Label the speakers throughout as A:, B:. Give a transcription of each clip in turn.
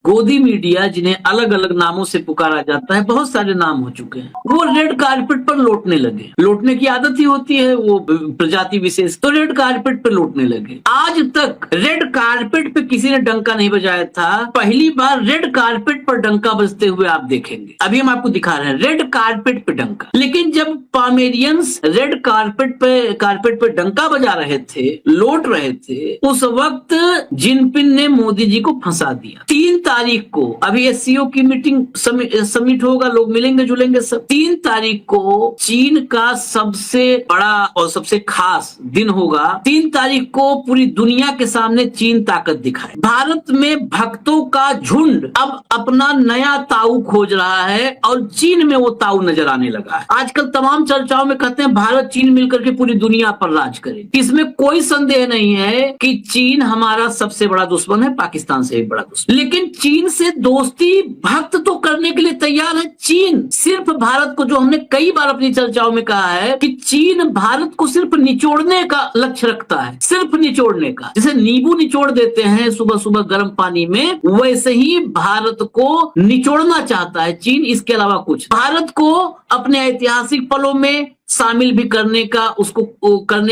A: गोदी मीडिया, जिन्हें अलग अलग नामों से पुकारा जाता है, बहुत सारे नाम हो चुके हैं, वो रेड कारपेट पर लौटने लगे। लौटने की आदत ही होती है वो प्रजाति विशेष, तो रेड कारपेट पर लौटने लगे। आज तक रेड कारपेट पे किसी ने डंका नहीं बजाया था, पहली बार रेड कारपेट पर डंका बजते हुए आप देखेंगे। अभी हम आपको दिखा रहे हैं रेड कारपेट पे डंका। लेकिन जब पामेरियंस रेड कारपेट पे डंका बजा रहे थे, लौट रहे थे, उस वक्त जिनपिंग ने मोदी जी को फंसा दिया। 3 तारीख को अभी एससीओ की मीटिंग समिट होगा, लोग मिलेंगे जुलेंगे सब। 3 तारीख को चीन का सबसे बड़ा और सबसे खास दिन होगा। 3 तारीख को पूरी दुनिया के सामने चीन ताकत दिखाए। भारत में भक्तों का झुंड अब अपना नया ताऊ खोज रहा है और चीन में वो ताऊ नजर आने लगा है। आजकल तमाम चर्चाओं में कहते हैं भारत चीन मिलकर के पूरी दुनिया पर राज करे। इसमें कोई संदेह नहीं है कि चीन हमारा सबसे बड़ा दुश्मन है, पाकिस्तान से एक बड़ा दुश्मन। लेकिन चीन से दोस्ती भक्त तो करने के लिए तैयार है। चीन सिर्फ भारत को, जो हमने कई बार अपनी चर्चाओं में कहा है कि चीन भारत को सिर्फ निचोड़ने का लक्ष्य रखता है, सिर्फ निचोड़ने का। जैसे नींबू निचोड़ देते हैं सुबह सुबह गर्म पानी में, वैसे ही भारत को निचोड़ना चाहता है चीन। इसके अलावा कुछ भारत को अपने ऐतिहासिक पलों में शामिल भी करने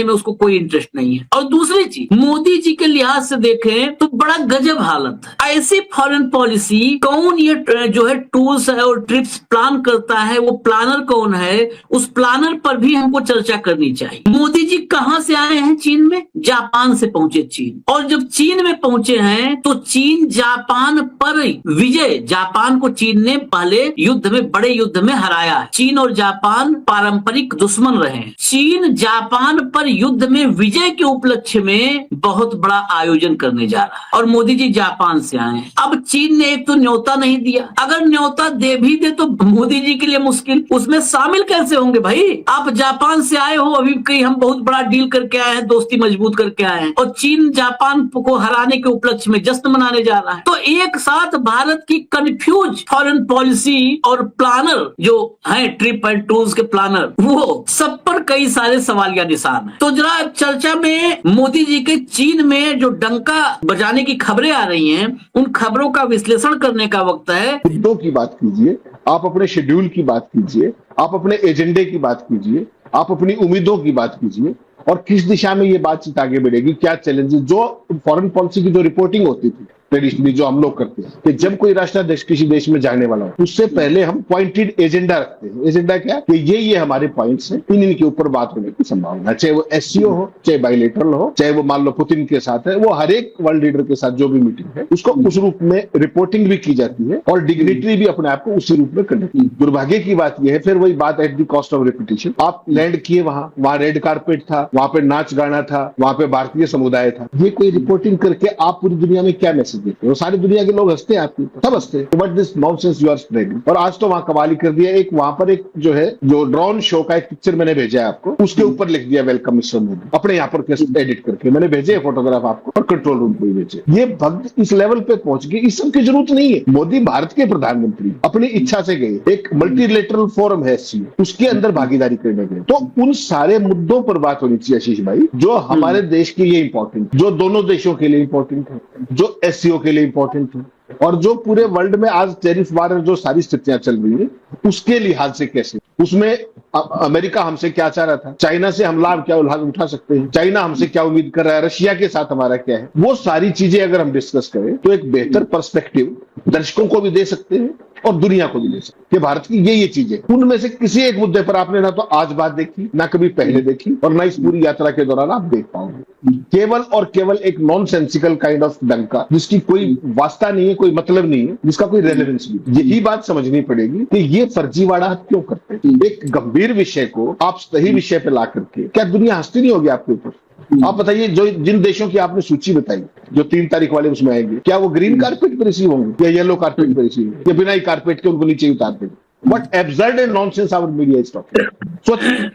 A: में उसको कोई इंटरेस्ट नहीं है। और दूसरी चीज, मोदी जी के लिहाज से देखें तो बड़ा गजब हालत है। ऐसी फॉरेन पॉलिसी कौन ये जो है टूल्स है और ट्रिप्स प्लान करता है, वो प्लानर कौन है, उस प्लानर पर भी हमको चर्चा करनी चाहिए। मोदी जी कहां से आए हैं चीन में? जापान से पहुंचे चीन। और जब चीन में पहुंचे हैं तो चीन जापान पर विजय, जापान को चीन ने पहले युद्ध में, बड़े युद्ध में हराया है। चीन और जापान पारंपरिक दुश्मन रहे हैं। चीन जापान पर युद्ध में विजय के उपलक्ष्य में बहुत बड़ा आयोजन करने जा रहा है और मोदी जी जापान से आए हैं। अब चीन ने एक तो न्योता नहीं दिया, अगर न्योता दे भी दे तो मोदी जी के लिए मुश्किल, उसमें शामिल कैसे होंगे भाई? आप जापान से आए हो, अभी कहीं हम बहुत बड़ा डील करके आए हैं, दोस्ती मजबूत करके आए हैं, और चीन जापान को हराने के उपलक्ष्य में जश्न मनाने जा रहा है। तो एक साथ भारत की कंफ्यूज फॉरेन पॉलिसी और प्लानर जो है, ट्रिप एंड टूर्स के प्लानर, वो सब पर कई सारे सवालिया निशान है। तो जरा चर्चा में मोदी जी के चीन में जो डंका बजाने की खबरें आ रही हैं, उन खबरों का विश्लेषण करने का वक्त है।
B: मुद्दों की बात कीजिए, आप अपने शेड्यूल की बात कीजिए, आप अपने एजेंडे की बात कीजिए, आप अपनी उम्मीदों की बात कीजिए, और किस दिशा में ये बातचीत आगे बढ़ेगी, क्या चैलेंजेस। जो फॉरेन पॉलिसी की जो रिपोर्टिंग होती थी ट्रेडिशनली, जो हम लोग करते हैं कि जब कोई राष्ट्राध्यक्ष किसी देश में जाने वाला हो, उससे पहले हम पॉइंटेड एजेंडा रखते हैं। एजेंडा क्या कि ये हमारे पॉइंट्स हैं, इनके ऊपर बात होने की संभावना है। चाहे वो एससीओ हो, चाहे बायलैटरल हो, चाहे वो मान लो पुतिन के साथ है, वो हर एक वर्ल्ड लीडर के साथ जो भी मीटिंग है उसको उस रूप में रिपोर्टिंग भी की जाती है और डिग्निटरी भी अपने आप को उसी रूप में करने की। दुर्भाग्य की बात यह है, फिर वही बात at the cost of reputation. आप लैंड किए वहां रेड कारपेट था, वहां पे नाच गाना था, वहां पे भारतीय समुदाय था। ये कोई रिपोर्टिंग करके आप पूरी दुनिया में क्या मैसेज देते हो? सारी दुनिया के लोग हंसते हैं आपके ऊपर, सब हंसते हैं, but this nonsense you are spreading. और आज तो वहां कमाल ही कर दिया, एक वहां पर एक जो है जो ड्रोन शो का एक पिक्चर मैंने भेजा है आपको, उसके ऊपर लिख दिया वेलकम मिस्टर मोदी, अपने यहाँ पर एडिट करके मैंने भेजे फोटोग्राफ आपको और कंट्रोल रूम को ही भेजे। ये भक्त इस लेवल पे पहुंच गए, इस सब की जरूरत नहीं है। मोदी भारत के प्रधानमंत्री अपनी इच्छा से गए, एक मल्टीलेटरल फोरम है उसके अंदर भागीदारी करने गए, तो उन सारे मुद्दों पर बात होनी चाहिए आशीष भाई, जो हमारे देश के लिए इंपॉर्टेंट, जो दोनों देशों के लिए इंपॉर्टेंट है, जो एससीओ के लिए इंपॉर्टेंट है, और जो पूरे वर्ल्ड में आज टैरिफ वार जो सारी स्थितियां चल रही है उसके लिहाज से कैसे, उसमें अमेरिका हमसे क्या चाह रहा था, चाइना से हम लाभ क्या उठा सकते हैं, चाइना हमसे क्या उम्मीद कर रहा है, रशिया के साथ हमारा क्या है, वो सारी चीजें अगर हम डिस्कस करें तो एक बेहतर पर्सपेक्टिव दर्शकों को भी दे सकते हैं और दुनिया को भी दे सकते हैं कि भारत की ये चीजें। उनमें से किसी एक मुद्दे पर आपने ना तो आज बात देखी, ना कभी पहले देखी, और ना इस पूरी यात्रा के दौरान आप देख पाओगे। केवल और केवल एक नॉनसेंसिकल काइंड ऑफ डंका, जिसकी कोई वास्ता नहीं है, कोई मतलब नहीं है, जिसका कोई रेलेवेंस नहीं। यही बात समझनी पड़ेगी कि ये फर्जीवाड़ा क्यों करते हैं। एक गंभीर विषय को आप सही विषय पे ला करके, क्या दुनिया हंसती नहीं होगी आपके ऊपर? आप बताइए, जो जिन देशों की आपने सूची बताई जो 3 तारीख वाले उसमें आएंगे, क्या वो ग्रीन कारपेट पर रिसीव होंगे या येलो कारपेट पर रिसीव होंगे, या बिना ही कारपेट के उनको नीचे उतार देंगे? What absurd and nonsense our media is talking।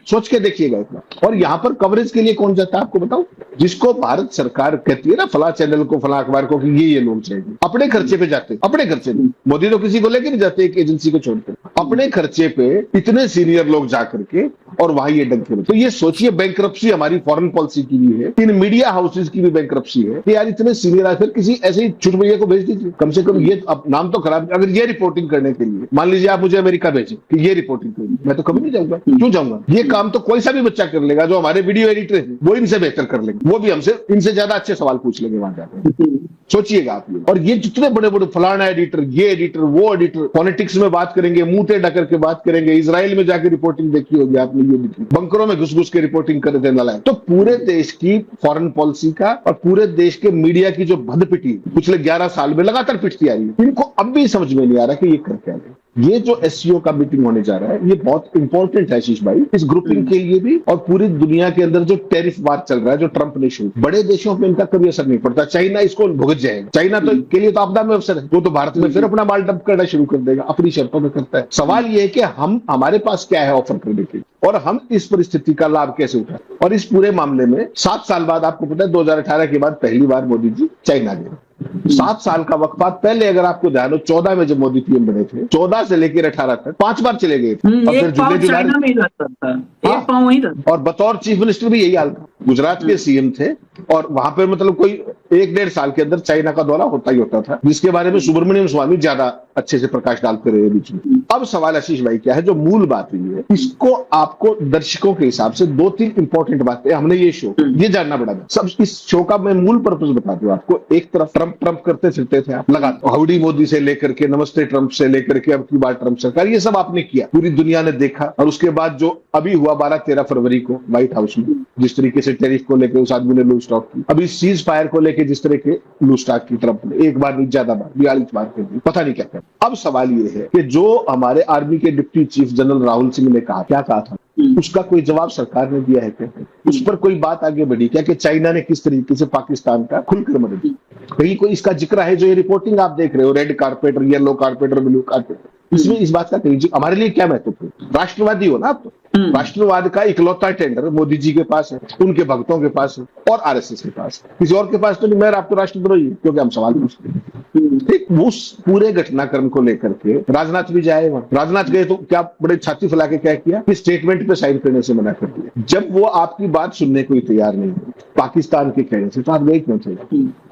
B: सोच के देखिएगा इतना। और यहाँ पर कवरेज के लिए कौन जाता है आपको बताओ? जिसको भारत सरकार कहती है ना, फला चैनल को, फला अखबार को, कि ये लोग चाहिए, अपने खर्चे पे जाते, अपने खर्चे पे। मोदी तो किसी को लेके नहीं जाते, एक एजेंसी को छोड़कर अपने खर्चे पे इतने सीनियर लोग जा करके और वहां ये डंके बजे। तो ये सोचिए बैंकरप्सी हमारी फॉरेन पॉलिसी की भी है, इन मीडिया हाउसेज की भी बैंकरप्सी है कि यार इतने सीनियर फिर किसी ऐसे ही छुटभैया को भेज दीजिए, कम से कम ये अब नाम तो खराब। अगर ये रिपोर्टिंग करने के लिए मान लीजिए आप मुझे अमेरिका भेजें कि ये रिपोर्टिंग करिए, मैं तो कभी नहीं जाऊंगा। क्यों जाऊंगा? ये काम तो कोई सा भी बच्चा कर लेगा, जो हमारे वीडियो एडिटर है वो इनसे बेहतर कर लेंगे, वो भी हमसे इनसे ज्यादा अच्छे सवाल पूछ लेंगे वहां जाकर। सोचिएगा आप ये। और ये जितने बड़े बड़े फलाना एडिटर, ये एडिटर, वो एडिटर, पॉलिटिक्स में बात करेंगे, मुंह टेढ़ा करके बात करेंगे, इजराइल में जाकर रिपोर्टिंग देखी होगी आपने, ये देखी बंकरों में घुस घुस के रिपोर्टिंग कर रहे थे नालायक। तो पूरे देश की फॉरेन पॉलिसी का और पूरे देश के मीडिया की जो भदपिटी पिछले 11 साल में लगातार पिटती आ रही है, इनको अब भी समझ में नहीं आ रहा कि ये कर क्या रहे। ये जो एससीओ का मीटिंग होने जा रहा है ये बहुत इंपॉर्टेंट है आशीष भाई, इस ग्रुपिंग के लिए भी और पूरी दुनिया के अंदर जो टैरिफ वार चल रहा है, जो ट्रंप ने शुरू, बड़े देशों पे इनका कभी असर नहीं पड़ता। चाइना इसको भुगत जाएगा, चाइना तो के लिए तो आपदा में अवसर है, वो तो भारत में फिर अपना माल डंप करना शुरू कर देगा, अपनी शर्तों में करता है। सवाल ये है कि हमारे पास क्या है ऑफर करने के लिए और हम इस परिस्थिति का लाभ कैसे उठाएं। और इस पूरे मामले में 7 साल बाद आपको पता है 2018 के बाद पहली बार मोदी जी चाइना गए। 7 साल का वक्फा पहले अगर आपको ध्यान हो 14 में जब मोदी पीएम बने थे, 14 से लेकर 18 तक 5 बार चले गए थे। और फिर
A: चाइना में ही रहता था, एक पाँव वहीं रहता।
B: और बतौर चीफ मिनिस्टर भी यही हाल था, गुजरात के सीएम थे और वहां पर मतलब कोई 1-1.5 साल के अंदर चाइना का दौरा होता ही होता था, जिसके बारे में सुब्रमण्यम स्वामी ज्यादा अच्छे से प्रकाश डालते रहे बीच में। अब सवाल आशीष भाई क्या है, जो मूल बात हुई है इसको आपको दर्शकों के हिसाब से 2-3 इंपॉर्टेंट बातें हमने ये शो ये जानना पड़ा था। सब इस शो का मैं मूल पर्पस बता दूं आपको। एक तरफ ट्रंप करते फिरते थे आप, लगा हाउडी मोदी से लेकर के नमस्ते ट्रंप से लेकर के अब की बार ट्रंप सरकार, ये सब आपने किया, पूरी दुनिया ने देखा। और उसके बाद जो अभी हुआ 12-13 फरवरी को व्हाइट हाउस में, जिस तरीके से टैरिफ को लेकर उस आदमी ने लूज टॉक की, अभी सीज फायर को लेकर जिस तरह के लूज टॉक की ट्रंप ने, एक बार नहीं ज्यादा बार, 42 बार के, पता नहीं क्या। अब सवाल ये है कि जो हमारे आर्मी के deputy chief general Rahul Singh ने कहा, क्या कहा था, उसका कोई जवाब सरकार ने दिया है क्या? उस पर कोई बात आगे बढ़ी क्या कि चाइना ने किस तरीके से पाकिस्तान का खुलकर मदद की? कहीं कोई इसका जिक्र है? जो ये रिपोर्टिंग आप देख रहे हो, रेड कारपेट और येलो कारपेट और ब्लू कारपेट, इसमें इस बात का कहीं हमारे लिए क्या महत्वपूर्ण? राष्ट्रवादी हो ना आप, तो राष्ट्रवाद का इकलौता टेंडर मोदी जी के पास है, उनके भक्तों के पास है और आरएसएस के पास है, किसी और के पास तो नहीं। मैं आपको राष्ट्रद्रोही क्योंकि हम सवाल पूछते हैं। ठीक, उस पूरे घटनाक्रम को लेकर के राजनाथ भी जाए वहां, राजनाथ गए तो क्या बड़े छाती फैला के क्या किया कि स्टेटमेंट पे साइन करने से मना कर दिया। जब वो आपकी बात सुनने को ही तैयार नहीं है पाकिस्तान के कहने से, तो आप गए क्यों थे?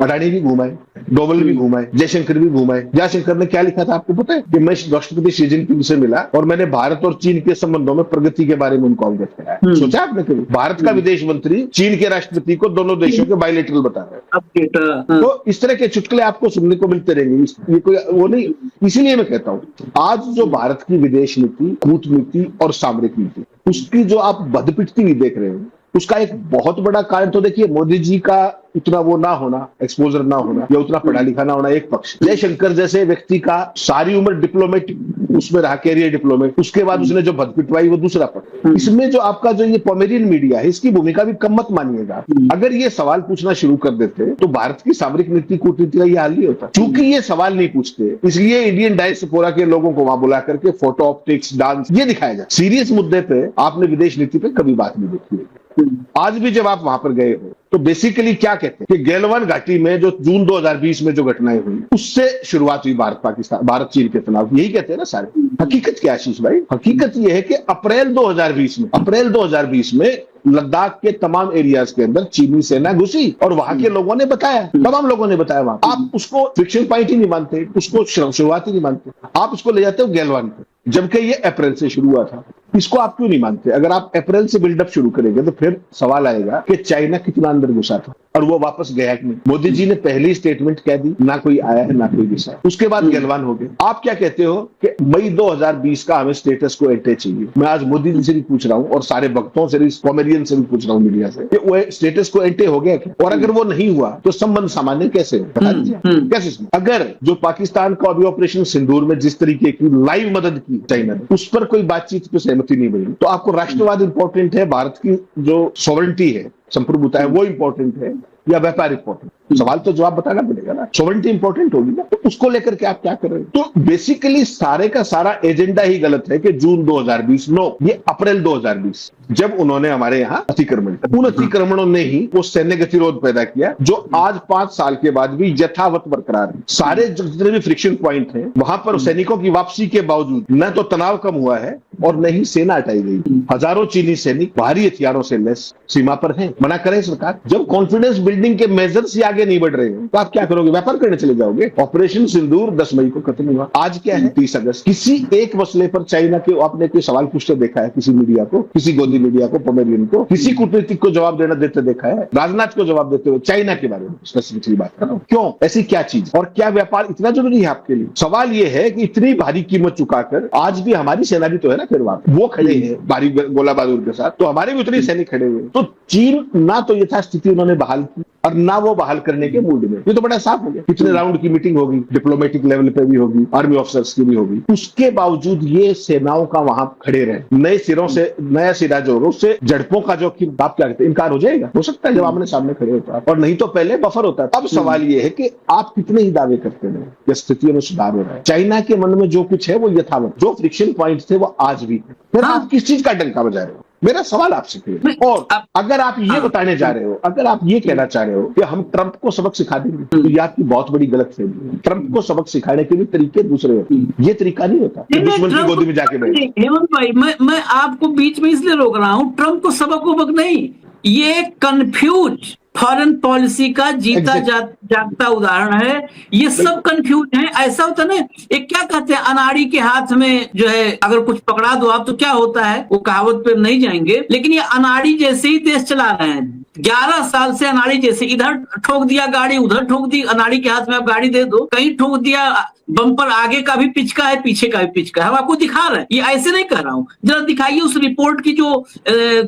B: अडानी भी घुमाए, डोवल भी घुमाए, जयशंकर भी घुमाए। जयशंकर ने क्या लिखा था आपको पता है? कि मैं राष्ट्रपति शी जिनपिंग से मिला और मैंने भारत और चीन के संबंधों में प्रगति के बारे में उनको अवगत कराया। सोचा आपने कभी? भारत का विदेश मंत्री चीन के राष्ट्रपति को दोनों देशों के बायलैटरल बता रहे हैं। तो इस तरह के चुटकुले आपको सुनने को मिलते रहेंगे, ये कोई वो नहीं। इसीलिए मैं कहता हूं आज जो भारत की विदेश नीति, कूटनीति और सामरिक नीति, उसकी जो आप बदपिटती हुई देख रहे हो, उसका एक बहुत बड़ा कारण तो देखिए मोदी जी का उतना वो ना होना, एक्सपोजर ना होना या उतना पढ़ा लिखा ना होना एक पक्ष। जयशंकर जैसे व्यक्ति का सारी उम्र डिप्लोमेटिक उसमें रहा, कैरियर डिप्लोमेट, उसके बाद उसने जो भद पिटवाई वो दूसरा पक्ष। इसमें जो आपका जो ये पोमेरियन मीडिया है, इसकी भूमिका भी कम मत मानिएगा। अगर ये सवाल पूछना शुरू कर देते तो भारत की सामरिक नीति, कूटनीति का ये हाल नहीं होता। चूंकि ये सवाल नहीं पूछते, इसलिए इंडियन डायस्पोरा के लोगों को वहां बुला करके फोटो ऑप्टिक्स, डांस ये दिखाया जाए। सीरियस मुद्दे पे आपने विदेश नीति पे कभी बात नहीं देखी। आज भी जब आप वहां पर गए हो तो बेसिकली क्या कहते हैं कि गैलवान घाटी में जो जून 2020 में जो घटनाएं हुई, उससे शुरुआत हुई भारत चीन के तनाव। यही कहते हैं ना सारे। हकीकत क्या आशीष भाई? हकीकत यह है कि अप्रैल 2020 में लद्दाख के तमाम एरियाज के अंदर चीनी सेना घुसी और वहां के लोगों ने बताया, तमाम लोगों ने बताया वहां। आप उसको फ्रिक्शन पॉइंट ही नहीं मानते, उसको शुरुआत ही नहीं मानते, आप उसको ले जाते हो गैलवान पे, जबकि ये अप्रैल से शुरू हुआ था। इसको आप क्यों नहीं मानते? अगर आप अप्रैल से बिल्डअप शुरू करेंगे तो फिर सवाल आएगा कि चाइना कितना अंदर घुसा था और वो वापस गया कि नहीं। मोदी जी ने पहली स्टेटमेंट कह दी, ना कोई आया है ना कोई घुसा। उसके बाद गलवान हो गए। आप क्या कहते हो कि मई 2020 का हमें स्टेटस को एंटे चाहिए? मैं आज मोदी जी से भी पूछ रहा हूं और सारे भक्तों से भी, कॉमेडियन से भी पूछ रहा हूं, मीडिया से, कि वो स्टेटस को एंटे हो गया क्या? और अगर वो नहीं हुआ तो संबंध सामान्य कैसे हो? बता दीजिए कैसे? अगर जो पाकिस्तान को अभी ऑपरेशन सिंदूर में जिस तरीके की लाइव मदद की चाइना ने, उस पर कोई बातचीत पे सहमति नहीं बनी, तो आपको राष्ट्रवाद इंपॉर्टेंट है, भारत की जो सॉवरेंटी है, संप्रभुता है, वो इंपॉर्टेंट है या व्यापार इंपॉर्टेंट? सवाल तो जवाब बताना पड़ेगा ना। सॉवरेंटी इंपॉर्टेंट होगी ना, तो उसको लेकर के आप क्या कर रहे हैं? तो बेसिकली सारे का सारा एजेंडा ही गलत है कि जून 2020, नो, ये अप्रैल 2020 जब उन्होंने हमारे यहाँ अतिक्रमण, उन अतिक्रमणों ने ही वो सैन्य गतिरोध पैदा किया जो आज 5 साल के बाद भी यथावत बरकरार है। सारे जितने भी फ्रिक्शन पॉइंट हैं वहां पर सैनिकों की वापसी के बावजूद न तो तनाव कम हुआ है, और न ही सेना हटाई गई। हजारों चीनी सैनिक भारी हथियारों से लैस सीमा पर हैं। मना करे सरकार? जब कॉन्फिडेंस बिल्डिंग के मेजर्स ही आगे नहीं बढ़ रहे हैं तो आप क्या करोगे? व्यापार करने चले जाओगे? ऑपरेशन सिंदूर 10 मई को खत्म हुआ, आज क्या है 30 अगस्त। किसी एक मसले पर चाइना के आपने कोई सवाल पूछते देखा है? किसी मीडिया को, किसी गोदी मीडिया को, पोमेरियन को, किसी कूटनीतिक को जवाब देना देते देखा है? राजनाथ को जवाब देते हुए चाइना के बारे में स्पेसिफिकली बात कर रहा हूं। क्यों? ऐसी क्या चीज और क्या व्यापार इतना जरूरी है आपके लिए? सवाल यह है कि इतनी भारी कीमत चुकाकर आज भी हमारी सेना भी तो है ना, फिर वो खड़े हैं भारी गोला बारूद के साथ, तो हमारे भी उतने सैनिक खड़े हुए। तो चीन ना तो यथास्थिति उन्होंने बहाल की और ना वो बहाल करने के मूड में। ये तो बड़ा साफ हो गया। कितने राउंड की मीटिंग होगी, डिप्लोमेटिक लेवल पे भी होगी, आर्मी ऑफिसर्स की भी होगी, उसके बावजूद ये सेनाओं का वहां खड़े रहे। नए सिरों से नया सिरा जो हो उससे झड़पों का जो आप क्या कहते हैं इनकार हो जाएगा? हो सकता है जब आमने सामने खड़े होता है, और नहीं तो पहले बफर होता है। अब सवाल ये है कि आप कितने ही दावे करते हैं कि स्थितियों में सुधार हो रहा है। चाइना के मन में जो कुछ है वो यथावत, जो फ्रिक्शन पॉइंट थे वो आज भी है। फिर आप किस चीज का डंका बजा रहे हो? मेरा सवाल आपसे है। और अगर आप ये बताने जा रहे हो, अगर आप ये कहना चाह रहे हो कि हम ट्रंप को सबक सिखा देंगे, तो ये आपकी बहुत बड़ी गलतफहमी है। ट्रंप को सबक सिखाने के भी तरीके दूसरे होते हैं, ये तरीका नहीं होता दुश्मन की गोदी में जाके बैठे।
A: हेमंत भाई, मैं आपको बीच में इसलिए रोक रहा हूं, ट्रंप को सबक वबक नहीं, ये कंफ्यूज फॉरेन पॉलिसी का जीता जागता उदाहरण है। ये सब कंफ्यूज है। ऐसा होता ना, एक क्या कहते हैं, अनाड़ी के हाथ में जो है अगर कुछ पकड़ा दो आप तो क्या होता है, वो कहावत पे नहीं जाएंगे, लेकिन ये अनाड़ी जैसे ही देश चला रहे हैं। 11 साल से अनाड़ी जैसे, इधर ठोक दिया गाड़ी, उधर ठोक दी, अनाड़ी के हाथ में आप गाड़ी दे दो, कहीं ठोक दिया, बम्पर आगे का भी पिचका है, पीछे का भी पिचका है, हम आपको दिखा रहे हैं। ये ऐसे नहीं कह रहा हूं। जरा दिखाइए उस रिपोर्ट की जो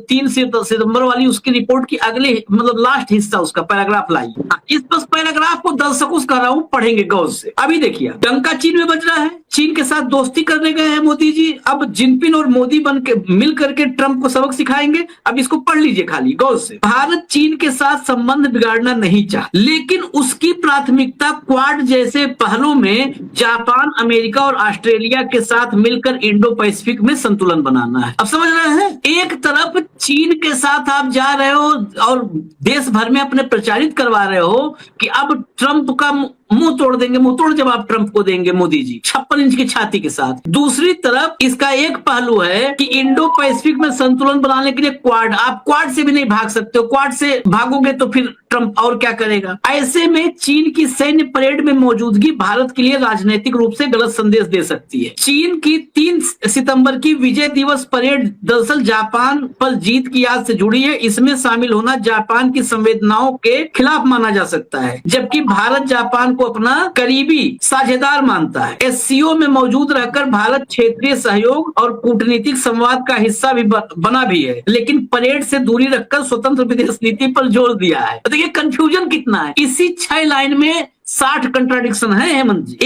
A: 3 सितंबर वाली, उसकी रिपोर्ट की अगले मतलब लास्ट हिस्सा, उसका पैराग्राफ लाइए। इस बस पैराग्राफ को दर्शकों से कह रहा हूं, पढ़ेंगे गौर से। अभी देखिए, डंका चीन में बज रहा है, चीन के साथ दोस्ती करने गए हैं मोदी जी, अब जिनपिंग और मोदी बन के मिल करके ट्रंप को सबक सिखाएंगे। अब इसको पढ़ लीजिए खाली गौर से। भारत चीन के साथ संबंध बिगाड़ना नहीं चाहता, लेकिन उसकी प्राथमिकता क्वाड जैसे पहलों में जापान, अमेरिका और ऑस्ट्रेलिया के साथ मिलकर इंडो पैसिफिक में संतुलन बनाना है। अब समझ रहे हैं, एक तरफ चीन के साथ आप जा रहे हो और देश भर में अपने प्रचारित करवा रहे हो कि अब ट्रंप का मुंह तोड़ देंगे, मुंह तोड़ जवाब ट्रंप को देंगे मोदी जी 56 इंच की छाती के साथ। दूसरी तरफ इसका एक पहलू है कि इंडो पैसिफिक में संतुलन बनाने के लिए क्वाड, आप क्वाड से भी नहीं भाग सकते हो, क्वाड से भागोगे तो फिर ट्रंप और क्या करेगा। ऐसे में चीन की सैन्य परेड में मौजूदगी भारत के लिए राजनीतिक रूप से गलत संदेश दे सकती है। चीन की 3 सितंबर की विजय दिवस परेड दरअसल जापान पर जीत की याद से जुड़ी है। इसमें शामिल होना जापान की संवेदनाओं के खिलाफ माना जा सकता है, जबकि भारत जापान को अपना करीबी साझेदार मानता है। एससीओ में मौजूद रहकर भारत क्षेत्रीय सहयोग और कूटनीतिक संवाद का हिस्सा भी बना भी है, लेकिन परेड से दूरी रखकर स्वतंत्र विदेश नीति पर जोर दिया है। देखिए कंफ्यूजन कितना है। इसी 6 लाइन में 60 कंट्राडिक्शन है हेमंत जी।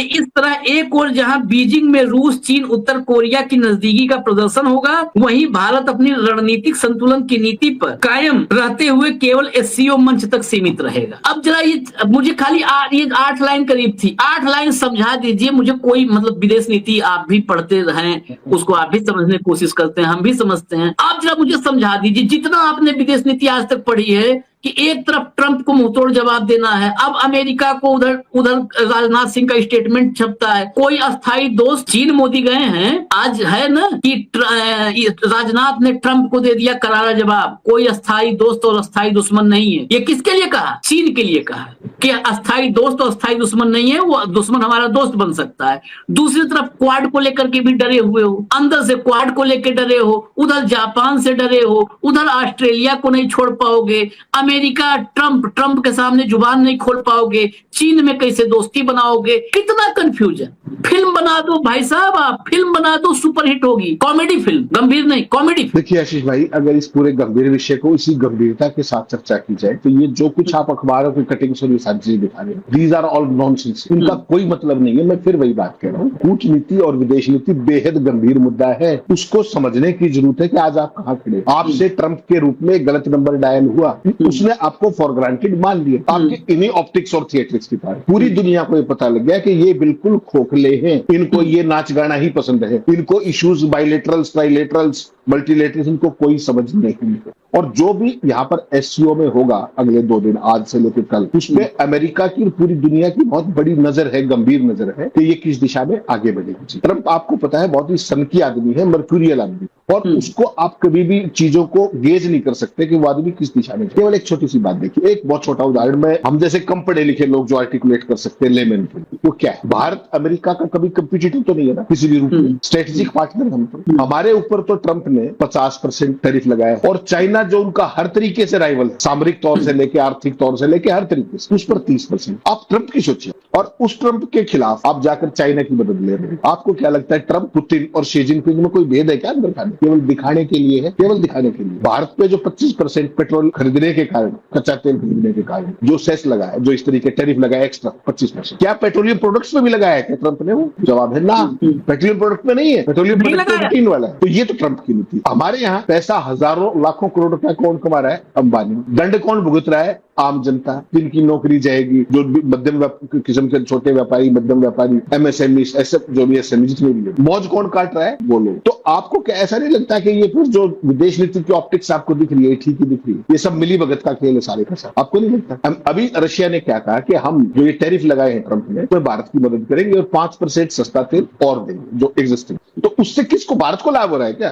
A: इस तरह एक और जहां बीजिंग में रूस, चीन, उत्तर कोरिया की नजदीकी का प्रदर्शन होगा, वहीं भारत अपनी रणनीतिक संतुलन की नीति पर कायम रहते हुए केवल एससीओ मंच तक सीमित रहेगा। अब जरा ये मुझे खाली ये 8 लाइन करीब थी, 8 लाइन समझा दीजिए मुझे। कोई मतलब विदेश नीति आप भी पढ़ते हैं, उसको आप भी समझने की कोशिश करते हैं, हम भी समझते हैं। आप जरा मुझे समझा दीजिए, जितना आपने विदेश नीति आज तक पढ़ी है कि एक तरफ ट्रंप को मुंहतोड़ जवाब देना है, अब अमेरिका को उधर राजनाथ सिंह का स्टेटमेंट छपता है, कोई अस्थायी दोस्त, चीन मोदी गए हैं, आज है ना कि राजनाथ ने ट्रंप को दे दिया करारा जवाब, कोई अस्थायी दोस्त और अस्थायी दुश्मन नहीं है। ये किसके लिए कहा? चीन के लिए कहा कि अस्थायी दोस्त और अस्थायी दुश्मन नहीं है, वो दुश्मन हमारा दोस्त बन सकता है। दूसरी तरफ क्वाड को लेकर के भी डरे हुए हो, अंदर से क्वाड को लेकर डरे हो, उधर जापान से डरे हो, उधर ऑस्ट्रेलिया को नहीं छोड़ पाओगे, अमेरिका ट्रंप के सामने जुबान नहीं खोल पाओगे, चीन में कैसे दोस्ती बनाओगे। कितना कंफ्यूजन। फिल्म बना दो भाई साहब, आप फिल्म बना दो, सुपरहिट होगी, कॉमेडी फिल्म, गंभीर नहीं, कॉमेडी।
B: देखिए आशीष भाई, अगर इस पूरे गंभीर विषय को इसी गंभीरता के साथ चर्चा की जाए तो ये जो कुछ आप अखबारों की कटिंग से सारी चीजें दिखा रहे हैं, दीज आर ऑल नॉनसेंस। इनका कोई मतलब नहीं है। मैं फिर वही बात कह रहा हूँ, कूटनीति और विदेश नीति बेहद गंभीर मुद्दा है, उसको समझने की जरूरत है कि आज आप कहाँ खड़े। आपसे ट्रंप के रूप में गलत नंबर डायल हुआ, उस उसने आपको फॉर ग्रांटेड मान लिया। आपके इन्हीं ऑप्टिक्स और थिएटर्स की कारण पूरी दुनिया को ये पता लग गया कि ये बिल्कुल खोखले हैं, इनको ये नाच गाना ही पसंद है, इनको इश्यूज बाइलेटरल्स, ट्राइलेटरल्स, मल्टीलेटरल्स इनको कोई समझ नहीं है। और जो भी यहाँ पर एससीओ में होगा अगले 2 दिन, आज से लेकर कल, उसमें अमेरिका की और पूरी दुनिया की बहुत बड़ी नजर है, गंभीर नजर है कि ये किस दिशा में आगे बढ़ेगी। ट्रंप आपको पता है बहुत ही सनकी आदमी है, मर्क्यूरियल आदमी, और उसको आप कभी भी चीजों को गेज नहीं कर सकते कि वो आदमी किस दिशा में। केवल एक छोटी सी बात देखिए, एक बहुत छोटा उदाहरण में, हम जैसे कम पढ़े लिखे लोग जो आर्टिकुलेट कर सकते हैं लेमैन के, वो क्या है, भारत अमेरिका का कभी कंपिटिटिव तो नहीं है ना किसी भी रूप में, स्ट्रेटेजिक पार्टनर हम तो। हमारे ऊपर तो ट्रंप ने 50% टैरिफ लगाया, और चाइना जो उनका हर तरीके से राइवल, सामरिक तौर से लेके आर्थिक तौर से लेके हर तरीके से, उस पर 30%। आप ट्रंप की सोचिए, और उस ट्रंप के खिलाफ आप जाकर चाइना की मदद ले रहे हैं। आपको क्या लगता है ट्रंप, पुतिन और शी जिनपिंग में कोई भेद है क्या अंदर खाने? केवल दिखाने के लिए है, केवल दिखाने के लिए। भारत पे जो 25% पेट्रोल खरीदने के कारण, कच्चा तेल खरीदने के कारण जो सेस लगा है, जो इस तरीके टैरिफ लगाया एक्स्ट्रा 25%, क्या पेट्रोलियम प्रोडक्ट्स में भी लगाया है क्या ट्रंप ने? वो जवाब है ना, पेट्रोलियम प्रोडक्ट में नहीं है, पेट्रोलियम प्रोडक्ट में वाला है। तो ये तो ट्रंप की नीति। हमारे यहाँ पैसा हजारों लाखों करोड़ रुपया कौन कमा रहा है? अंबानी। दंड कौन भुगत रहा है? आम जनता, जिनकी नौकरी जाएगी, जो मध्यम किस्म के छोटे व्यापारी, मध्यम व्यापारी, एमएसएमई, ऐसे जो भी एसएमई जितने भी है, मौज कौन काट रहा है? वो लोग। तो आपको क्या ऐसा नहीं लगता कि ये फिर जो विदेश नीति की ऑप्टिक्स आपको दिख रही है, ठीक ही दिख रही है? ये सब मिली भगत का खेल है सारे का सारा, आपको नहीं लगता? अभी रशिया ने क्या कहा कि हम जो ये टैरिफ लगाए हैं ट्रंप ने, तो भारत की मदद करेंगे और 5% सस्ता तेल और देंगे जो एग्जिस्टिंग। तो उससे किसको, भारत को लाभ हो रहा है क्या?